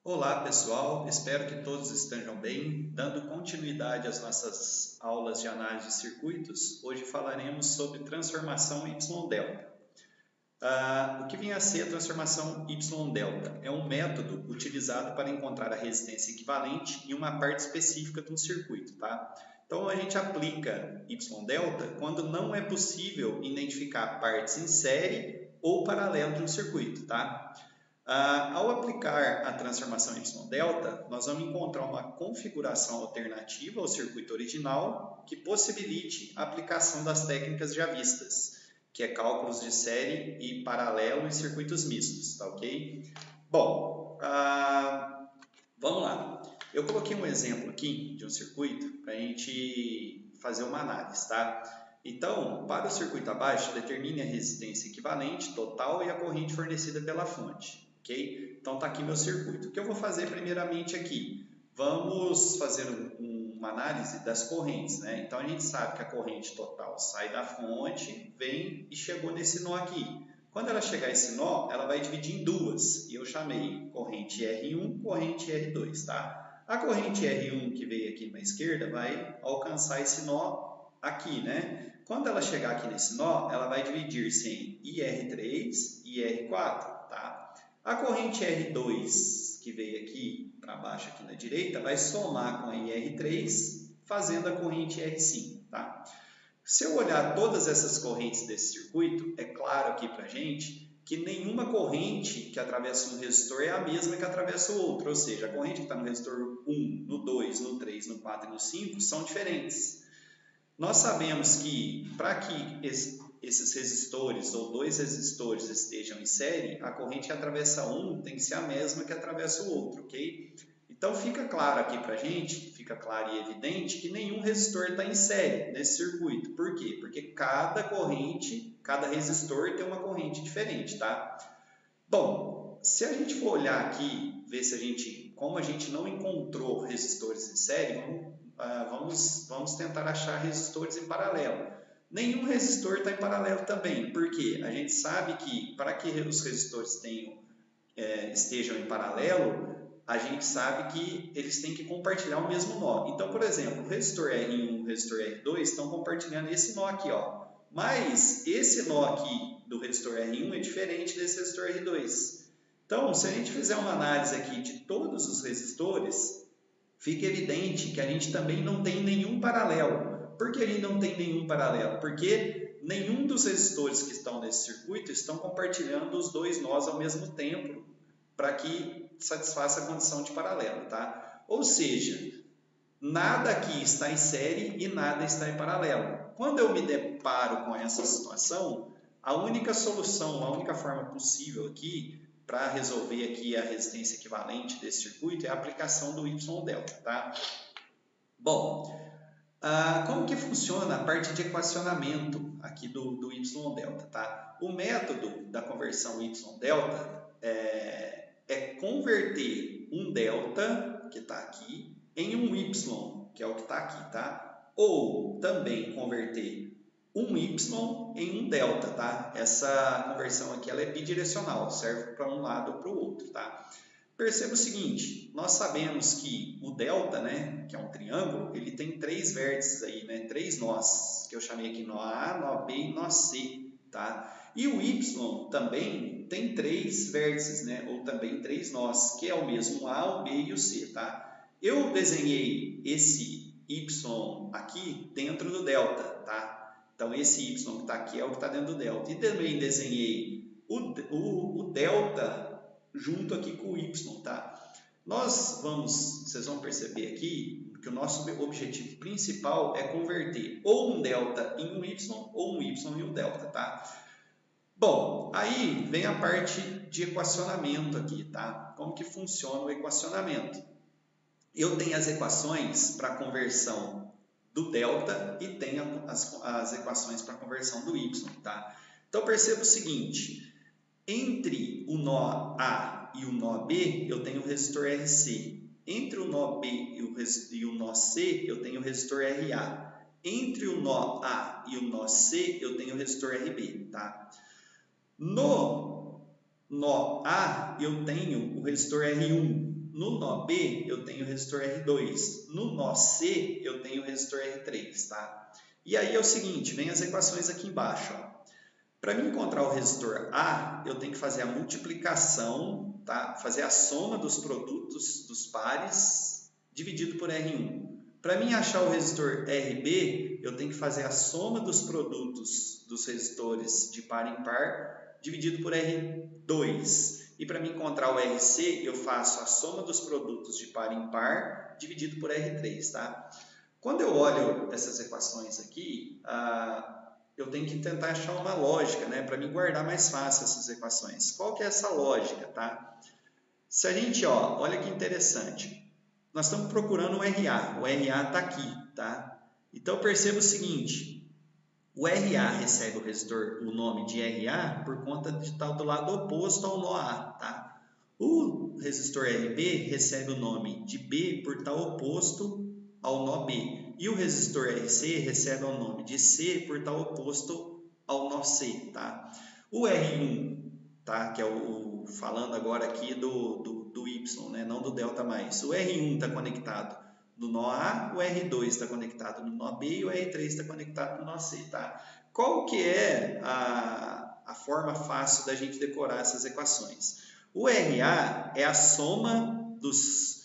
Olá pessoal, espero que todos estejam bem. Dando continuidade às nossas aulas de análise de circuitos, hoje falaremos sobre transformação Y-delta. O que vem a ser a transformação Y-delta? É um método utilizado para encontrar a resistência equivalente em uma parte específica de um circuito. Então a gente aplica Y-delta quando não é possível identificar partes em série ou paralelo de um circuito. Ao aplicar a transformação Y-delta, nós vamos encontrar uma configuração alternativa ao circuito original que possibilite a aplicação das técnicas já vistas, que é cálculos de série e paralelo em circuitos mistos, tá ok? Bom, vamos lá. Eu coloquei um exemplo aqui de um circuito para a gente fazer uma análise, tá? Então, para o circuito abaixo, determine a resistência equivalente total e a corrente fornecida pela fonte. Okay? Então está aqui meu circuito. O que eu vou fazer primeiramente aqui? Vamos fazer uma análise das correntes, né? Então a gente sabe que a corrente total sai da fonte, vem e chegou nesse nó aqui. Quando ela chegar a esse nó, ela vai dividir em duas. E eu chamei corrente R1, corrente R2, tá? A corrente R1 que veio aqui na esquerda vai alcançar esse nó aqui, né? Quando ela chegar aqui nesse nó, ela vai dividir-se em IR3 e IR4, tá? A corrente R2, que veio aqui para baixo, aqui na direita, vai somar com a IR3, fazendo a corrente R5. Tá? Se eu olhar todas essas correntes desse circuito, é claro aqui para a gente que nenhuma corrente que atravessa um resistor é a mesma que atravessa o outro. Ou seja, a corrente que está no resistor 1, no 2, no 3, no 4 e no 5 são diferentes. Nós sabemos que para que esses resistores ou dois resistores estejam em série, a corrente que atravessa um tem que ser a mesma que atravessa o outro, ok? Então fica claro aqui para a gente, fica claro e evidente que nenhum resistor está em série nesse circuito. Por quê? Porque cada corrente, cada resistor tem uma corrente diferente, tá? Bom, se a gente for olhar aqui, ver se como a gente não encontrou resistores em série, vamos tentar achar resistores em paralelo. Nenhum resistor está em paralelo também, porque a gente sabe que para que os resistores estejam em paralelo, a gente sabe que eles têm que compartilhar o mesmo nó. Então, por exemplo, o resistor R1 e o resistor R2 estão compartilhando esse nó aqui, ó. Mas esse nó aqui do resistor R1 é diferente desse resistor R2. Então, se a gente fizer uma análise aqui de todos os resistores, fica evidente que a gente também não tem nenhum paralelo. Por que a gente não tem nenhum paralelo? Porque nenhum dos resistores que estão nesse circuito estão compartilhando os dois nós ao mesmo tempo para que satisfaça a condição de paralelo, tá? Ou seja, nada aqui está em série e nada está em paralelo. Quando eu me deparo com essa situação, a única solução, a única forma possível aqui para resolver aqui a resistência equivalente desse circuito é a aplicação do Y-delta, tá? Bom, como que funciona a parte de equacionamento aqui do Y-delta, tá? O método da conversão Y-delta é converter um delta, que está aqui, em um Y, que é o que está aqui, tá? Ou também converter um Y em um delta, tá? Essa conversão aqui ela é bidirecional, serve para um lado ou para o outro, tá? Perceba o seguinte, nós sabemos que o delta, né, que é um triângulo, ele tem três vértices aí, né, três nós, que eu chamei aqui nó A, nó B e nó C, tá? E o Y também tem três vértices, né, ou também três nós, que é o mesmo A, o B e o C, tá? Eu desenhei esse Y aqui dentro do delta, tá? Então esse Y que está aqui é o que está dentro do delta. E também desenhei o delta junto aqui com o Y, tá? Vocês vão perceber aqui que o nosso objetivo principal é converter ou um delta em um Y ou um Y em um delta, tá? Bom, aí vem a parte de equacionamento aqui, tá? Como que funciona o equacionamento? Eu tenho as equações para conversão do delta e tenho as equações para conversão do Y, tá? Então perceba o seguinte, entre o nó A e o nó B, eu tenho o resistor RC. Entre o nó B e o nó C, eu tenho o resistor RA. Entre o nó A e o nó C, eu tenho o resistor RB, tá? No nó A, eu tenho o resistor R1. No nó B, eu tenho o resistor R2. No nó C, eu tenho o resistor R3, tá? E aí é o seguinte, vem as equações aqui embaixo, ó. Para mim encontrar o resistor A, eu tenho que fazer a multiplicação, tá? Fazer a soma dos produtos dos pares dividido por R1. Para mim achar o resistor RB, eu tenho que fazer a soma dos produtos dos resistores de par em par dividido por R2. E para mim encontrar o RC, eu faço a soma dos produtos de par em par dividido por R3, tá? Quando eu olho essas equações aqui, eu tenho que tentar achar uma lógica, né, para me guardar mais fácil essas equações. Qual que é essa lógica, tá? Se a gente, ó, olha que interessante, nós estamos procurando o RA está aqui, tá? Então perceba o seguinte, o RA recebe o resistor, o nome de RA por conta de estar do lado oposto ao nó A, tá? O resistor RB recebe o nome de B por estar oposto ao nó B. E o resistor RC recebe o nome de C por estar oposto ao nó C, tá? O R1, tá? Que é falando agora aqui do Y, né? Não do delta mais. O R1 está conectado no nó A, o R2 está conectado no nó B e o R3 está conectado no nó C, tá? Qual que é a forma fácil da gente decorar essas equações? O RA é a soma dos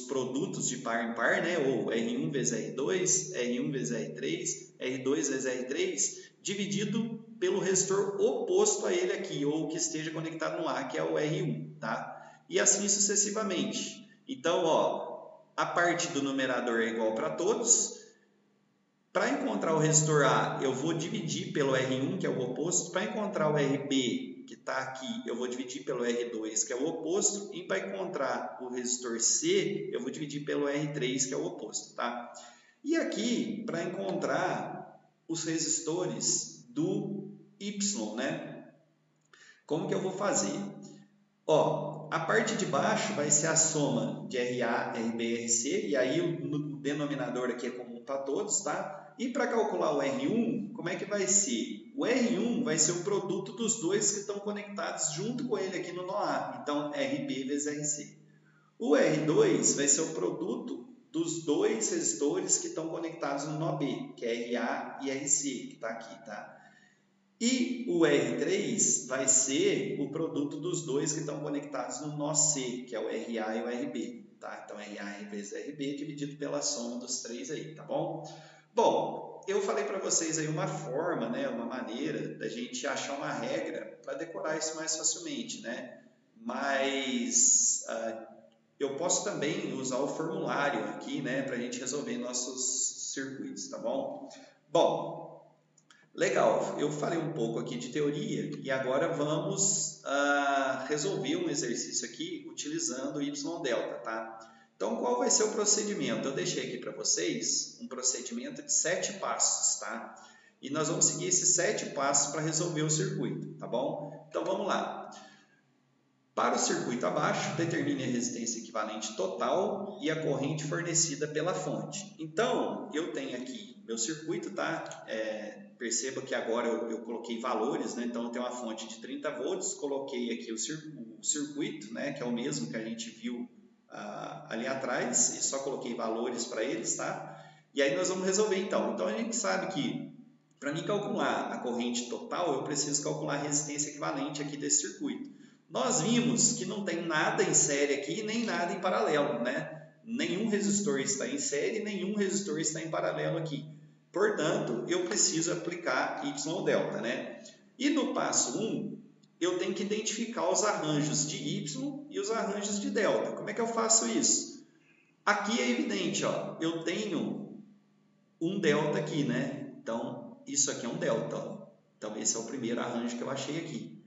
produtos de par em par, né? Ou R1 vezes R2, R1 vezes R3, R2 vezes R3, dividido pelo resistor oposto a ele aqui, ou que esteja conectado no A, que é o R1, tá? E assim sucessivamente. Então, ó, a parte do numerador é igual para todos. Para encontrar o resistor A, eu vou dividir pelo R1, que é o oposto. Para encontrar o RB, que está aqui, eu vou dividir pelo R2, que é o oposto. E para encontrar o resistor C, eu vou dividir pelo R3, que é o oposto, tá? E aqui, para encontrar os resistores do Y, né? Como que eu vou fazer? Ó, a parte de baixo vai ser a soma de RA, RB e RC, e aí o denominador aqui é comum para todos, tá? E para calcular o R1, como é que vai ser? O R1 vai ser o produto dos dois que estão conectados junto com ele aqui no nó A, então RB vezes RC. O R2 vai ser o produto dos dois resistores que estão conectados no nó B, que é RA e RC, que está aqui, tá? E o R3 vai ser o produto dos dois que estão conectados no nó C, que é o RA e o RB, tá? Então, RA vezes RB dividido pela soma dos três aí, tá bom? Bom, eu falei para vocês aí uma forma, né, uma maneira da gente achar uma regra para decorar isso mais facilmente, né? Mas eu posso também usar o formulário aqui, né, para a gente resolver nossos circuitos, tá bom? Bom, legal, eu falei um pouco aqui de teoria e agora vamos resolver um exercício aqui utilizando o y-delta, tá? Então, qual vai ser o procedimento? Eu deixei aqui para vocês um procedimento de 7 passos, tá? E nós vamos seguir esses 7 passos para resolver o circuito, tá bom? Então, vamos lá. Para o circuito abaixo, determine a resistência equivalente total e a corrente fornecida pela fonte. Então, eu tenho aqui meu circuito, tá? Perceba que agora eu coloquei valores, né? Então, eu tenho uma fonte de 30 volts, coloquei aqui o circuito, né? Que é o mesmo que a gente viu ali atrás, e só coloquei valores para eles, tá? E aí nós vamos resolver então. Então, a gente sabe que para mim calcular a corrente total, eu preciso calcular a resistência equivalente aqui desse circuito. Nós vimos que não tem nada em série aqui, nem nada em paralelo, né? Nenhum resistor está em série, nenhum resistor está em paralelo aqui. Portanto, eu preciso aplicar Y-delta, né? E no passo 1, eu tenho que identificar os arranjos de Y e os arranjos de delta. Como é que eu faço isso? Aqui é evidente, ó, eu tenho um delta aqui, né? Então, isso aqui é um delta, ó. Então, esse é o primeiro arranjo que eu achei aqui,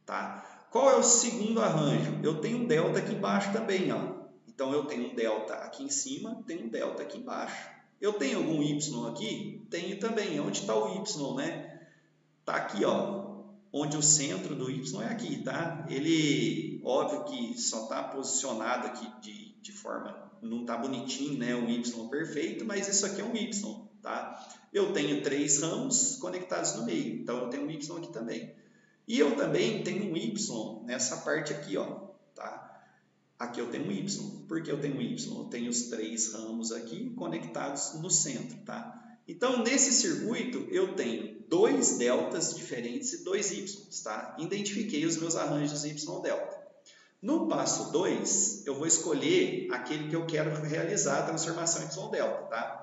tá? Qual é o segundo arranjo? Eu tenho um delta aqui embaixo também, ó. Então, eu tenho um delta aqui em cima, tenho um delta aqui embaixo. Eu tenho algum Y aqui? Tenho também. Onde está o Y, né? Está aqui, ó. Onde o centro do Y é aqui, tá? Ele, óbvio que só está posicionado aqui de forma, não está bonitinho, né? O Y perfeito, mas isso aqui é um Y, tá? Eu tenho 3 ramos conectados no meio, então eu tenho um Y aqui também. E eu também tenho um Y nessa parte aqui, ó, tá? Aqui eu tenho um Y. Por que eu tenho um Y? Eu tenho os 3 ramos aqui conectados no centro, tá? Então, nesse circuito, eu tenho 2 deltas diferentes e 2 Y, tá? Identifiquei os meus arranjos Y delta. No passo 2, eu vou escolher aquele que eu quero realizar a transformação Y delta, tá?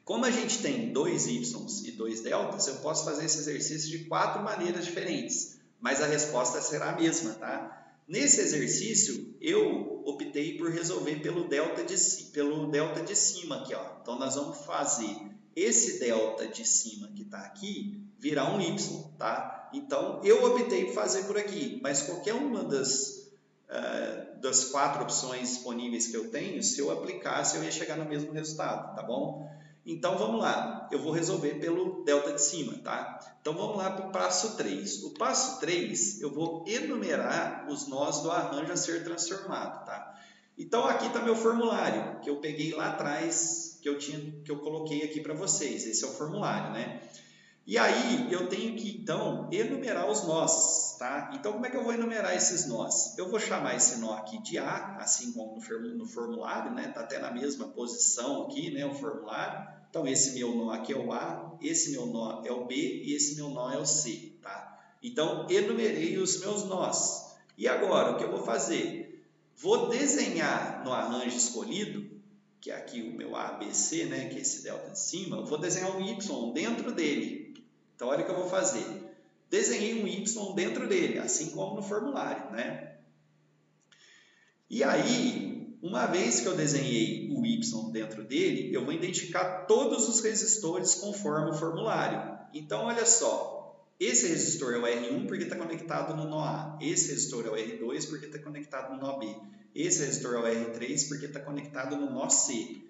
Como a gente tem 2 Ys e 2 deltas, eu posso fazer esse exercício de 4 maneiras diferentes, mas a resposta será a mesma, tá? Nesse exercício, eu optei por resolver pelo delta de cima aqui, ó. Então, nós vamos fazer esse delta de cima que está aqui virar um Y, tá? Então, eu optei por fazer por aqui, mas qualquer uma das 4 opções disponíveis que eu tenho, se eu aplicasse, eu ia chegar no mesmo resultado, tá bom? Então, vamos lá. Eu vou resolver pelo delta de cima, tá? Então, vamos lá para o passo 3. O passo 3, eu vou enumerar os nós do arranjo a ser transformado, tá? Então, aqui está meu formulário, que eu peguei lá atrás, que eu coloquei aqui para vocês. Esse é o formulário, né? E aí, eu tenho que, então, enumerar os nós, tá? Então, como é que eu vou enumerar esses nós? Eu vou chamar esse nó aqui de A, assim como no formulário, né? Tá até na mesma posição aqui, né? O formulário. Então, esse meu nó aqui é o A, esse meu nó é o B e esse meu nó é o C, tá? Então, enumerei os meus nós. E agora, o que eu vou fazer? Vou desenhar no arranjo escolhido, que é aqui o meu ABC, né? Que é esse delta de cima, eu vou desenhar um Y dentro dele. Então, olha o que eu vou fazer. Desenhei um Y dentro dele, assim como no formulário, né? E aí, uma vez que eu desenhei o Y dentro dele, eu vou identificar todos os resistores conforme o formulário. Então, olha só, esse resistor é o R1 porque está conectado no nó A, esse resistor é o R2 porque está conectado no nó B, esse resistor é o R3 porque está conectado no nó C.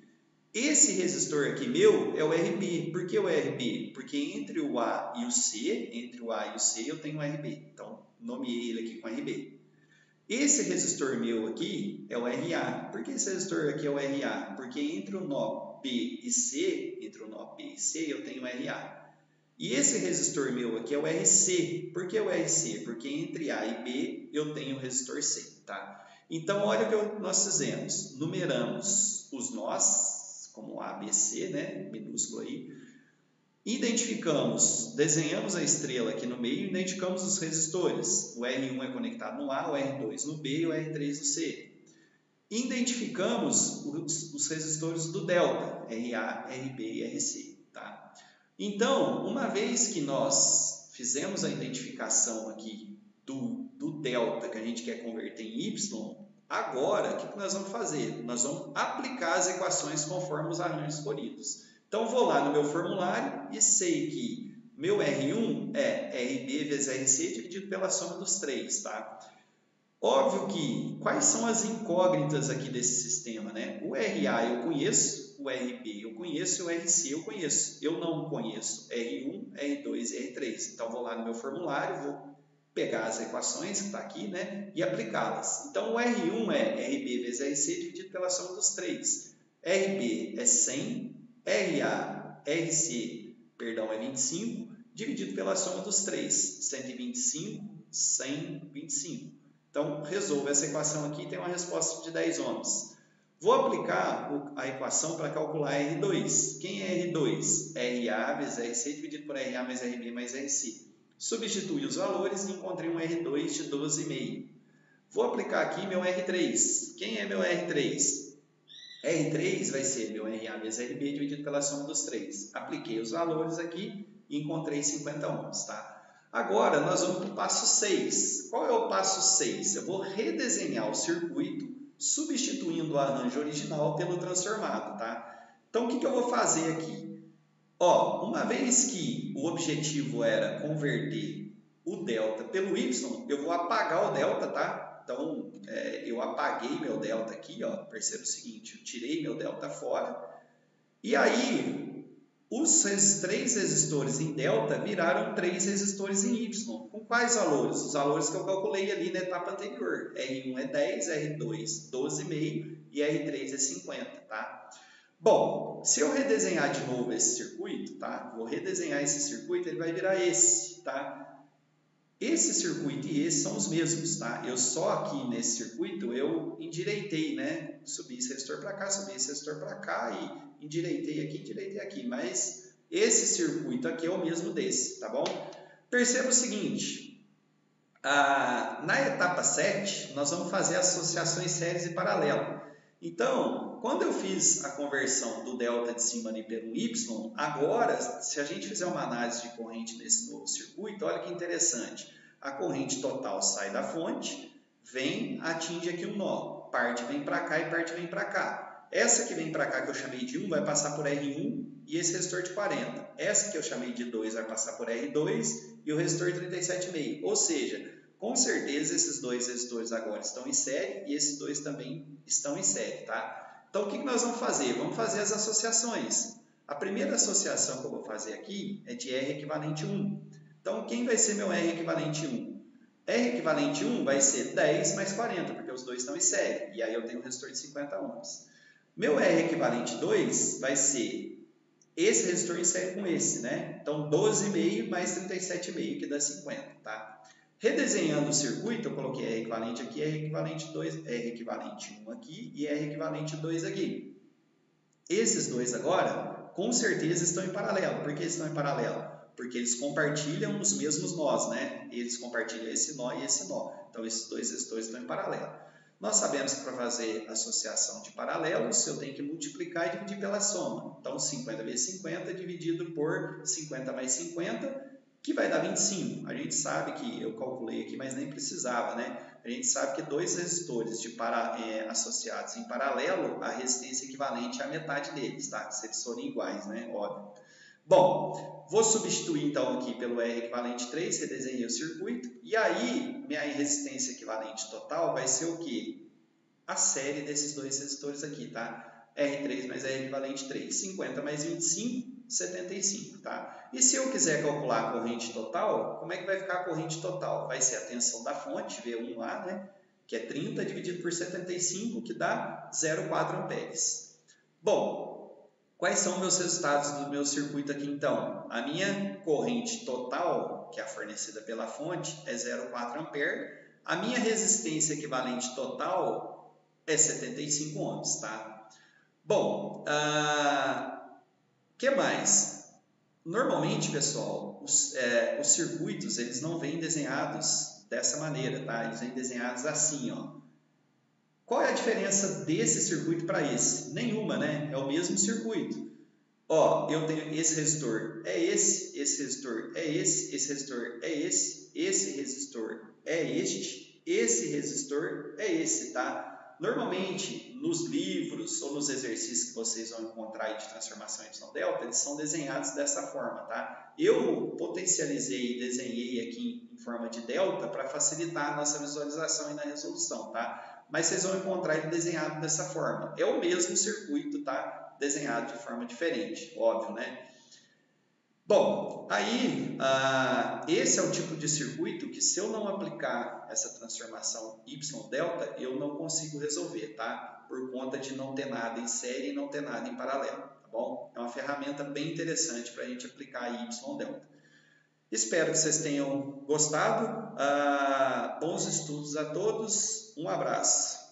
Esse resistor aqui meu é o RB. Por que o RB? Porque entre o A e o C, eu tenho um RB. Então, nomeei ele aqui com RB. Esse resistor meu aqui é o RA. Por que esse resistor aqui é o RA? Porque entre o nó B e C, eu tenho RA. E esse resistor meu aqui é o RC. Por que o RC? Porque entre A e B eu tenho o resistor C, tá? Então, olha o que nós fizemos. Numeramos os nós, como A, B, C, né? Minúsculo aí. Identificamos, desenhamos a estrela aqui no meio e identificamos os resistores. O R1 é conectado no A, o R2 no B e o R3 no C. Identificamos os resistores do delta, RA, RB e RC. Tá? Então, uma vez que nós fizemos a identificação aqui do delta que a gente quer converter em Y, agora, o que nós vamos fazer? Nós vamos aplicar as equações conforme os arranjos escolhidos. Então, vou lá no meu formulário e sei que meu R1 é RB vezes RC dividido pela soma dos 3, tá? Óbvio que, quais são as incógnitas aqui desse sistema, né? O RA eu conheço, o RB eu conheço e o RC eu conheço. Eu não conheço R1, R2 e R3. Então, vou lá no meu formulário, vou pegar as equações que está aqui, né? E aplicá-las. Então, o R1 é RB vezes RC dividido pela soma dos 3. RB é 100. RC é 25, dividido pela soma dos 3, 125, 100, 25. Então, resolvo essa equação aqui e tenho uma resposta de 10 ohms. Vou aplicar a equação para calcular R2. Quem é R2? RA vezes RC dividido por RA mais RB mais RC. Substituí os valores e encontrei um R2 de 12,5. Vou aplicar aqui meu R3. Quem é meu R3? R3 vai ser meu RA vezes RB dividido pela soma dos 3. Apliquei os valores aqui e encontrei 50 ohms, tá? Agora, nós vamos para o passo 6. Qual é o passo 6? Eu vou redesenhar o circuito, substituindo o arranjo original pelo transformado, tá? Então, o que eu vou fazer aqui? Ó, uma vez que o objetivo era converter o delta pelo Y, eu vou apagar o delta, tá? Então, eu apaguei meu delta aqui, ó, perceba o seguinte, eu tirei meu delta fora, e aí os 3 resistores em delta viraram 3 resistores em Y. Com quais valores? Os valores que eu calculei ali na etapa anterior. R1 é 10, R2 12,5 e R3 é 50, tá? Bom, se eu redesenhar de novo esse circuito, tá? Vou redesenhar esse circuito, ele vai virar esse, tá? Esse circuito e esse são os mesmos, tá? Eu só aqui nesse circuito eu endireitei, né? Subi esse resistor para cá, subi esse resistor para cá e endireitei aqui, mas esse circuito aqui é o mesmo desse, tá bom? Perceba o seguinte, na etapa 7, nós vamos fazer associações séries e paralelo. Então, quando eu fiz a conversão do delta de cima ali pelo Y, agora, se a gente fizer uma análise de corrente nesse novo circuito, olha que interessante. A corrente total sai da fonte, vem, atinge aqui um nó. Parte vem para cá e parte vem para cá. Essa que vem para cá, que eu chamei de 1, vai passar por R1 e esse resistor de 40. Essa que eu chamei de 2 vai passar por R2 e o resistor de 37,5. Ou seja, com certeza esses dois resistores agora estão em série e esses dois também estão em série, tá? Então o que nós vamos fazer? Vamos fazer as associações. A primeira associação que eu vou fazer aqui é de R equivalente 1. Então quem vai ser meu R equivalente 1? R equivalente 1 vai ser 10 mais 40, porque os dois estão em série. E aí eu tenho um resistor de 50 ohms. Meu R equivalente 2 vai ser esse resistor em série com esse, né? Então 12,5 mais 37,5, que dá 50, tá? Redesenhando o circuito, eu coloquei R equivalente aqui, R equivalente 2, R equivalente 1 aqui e R equivalente 2 aqui. Esses dois agora, com certeza, estão em paralelo. Por que estão em paralelo? Porque eles compartilham os mesmos nós, né? Eles compartilham esse nó e esse nó. Então, esses dois resistores estão em paralelo. Nós sabemos que para fazer associação de paralelos, eu tenho que multiplicar e dividir pela soma. Então, 50 vezes 50 dividido por 50 mais 50, que vai dar 25. A gente sabe que, eu calculei aqui, mas nem precisava, né? A gente sabe que dois resistores associados em paralelo, a resistência equivalente é a metade deles, tá? Se eles forem iguais, né? Óbvio. Bom, vou substituir então aqui pelo R equivalente 3, redesenhei o circuito, e aí minha resistência equivalente total vai ser o quê? A série desses dois resistores aqui, tá? R3 mais R equivalente 3, 50 mais 25, 75, tá? E se eu quiser calcular a corrente total, como é que vai ficar a corrente total? Vai ser a tensão da fonte, V1 lá, né? Que é 30 dividido por 75, que dá 0,4 amperes. Bom, quais são meus resultados do meu circuito aqui então? A minha corrente total, que é a fornecida pela fonte, é 0,4 ampere. A minha resistência equivalente total é 75 ohms, tá? Bom, que mais? Normalmente, pessoal, os circuitos eles não vêm desenhados dessa maneira, tá? Eles vêm desenhados assim, ó. Qual é a diferença desse circuito para esse? Nenhuma, né? É o mesmo circuito. Ó, eu tenho esse resistor é esse resistor é esse resistor é esse resistor é esse resistor é esse, tá? Normalmente, nos livros ou nos exercícios que vocês vão encontrar aí de transformação Y-delta, eles são desenhados dessa forma, tá? Eu potencializei e desenhei aqui em forma de delta para facilitar a nossa visualização e na resolução, tá? Mas vocês vão encontrar ele desenhado dessa forma. É o mesmo circuito, tá? Desenhado de forma diferente, óbvio, né? Bom, aí esse é o tipo de circuito que se eu não aplicar essa transformação Y-delta, eu não consigo resolver, tá? Por conta de não ter nada em série e não ter nada em paralelo, tá bom? É uma ferramenta bem interessante para a gente aplicar Y-delta. Espero que vocês tenham gostado. Bons estudos a todos. Um abraço.